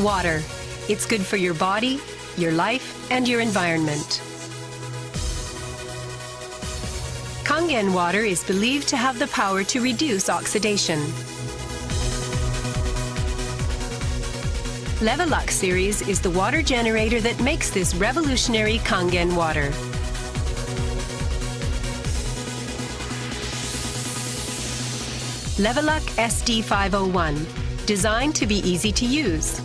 Water. It's good for your body, your life, and your environment. Kangen water is believed to have the power to reduce oxidation. Levelux series is the water generator that makes this revolutionary Kangen water. Levelux SD501, designed to be easy to use.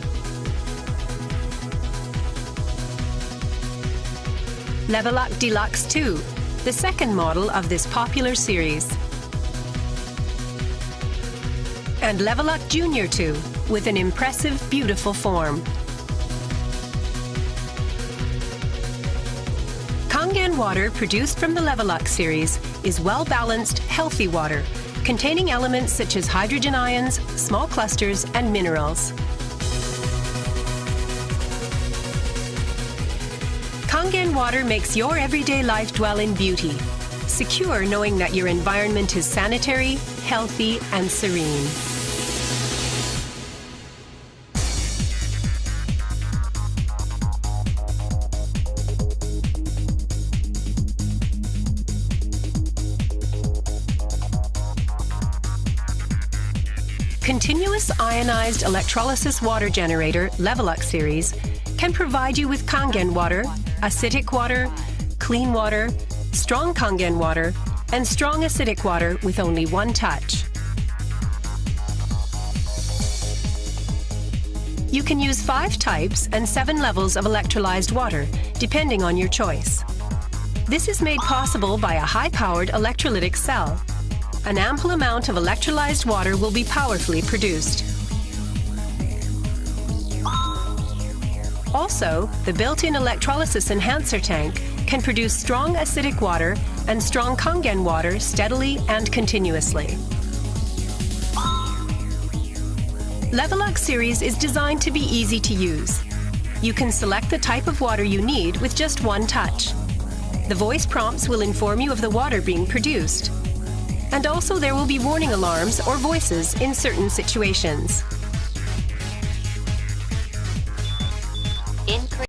Levelux Deluxe 2, the second model of this popular series. And Levelux Junior 2, with an impressive, beautiful form. Kangen water produced from the Levelux series is well-balanced, healthy water, containing elements such as hydrogen ions, small clusters, and minerals. Kangen water makes your everyday life dwell in beauty, secure knowing that your environment is sanitary, healthy, and serene. Continuous ionized electrolysis water generator Levelux series can provide you with Kangen water, acidic water, clean water, strong Kangen water, and strong acidic water with only one touch. You can use 5 types and 7 levels of electrolyzed water, depending on your choice. This is made possible by a high-powered electrolytic cell. An ample amount of electrolyzed water will be powerfully produced. Also, the built-in electrolysis enhancer tank can produce strong acidic water and strong Kangen water steadily and continuously. Levelux series is designed to be easy to use. You can select the type of water you need with just one touch. The voice prompts will inform you of the water being produced. And also there will be warning alarms or voices in certain situations.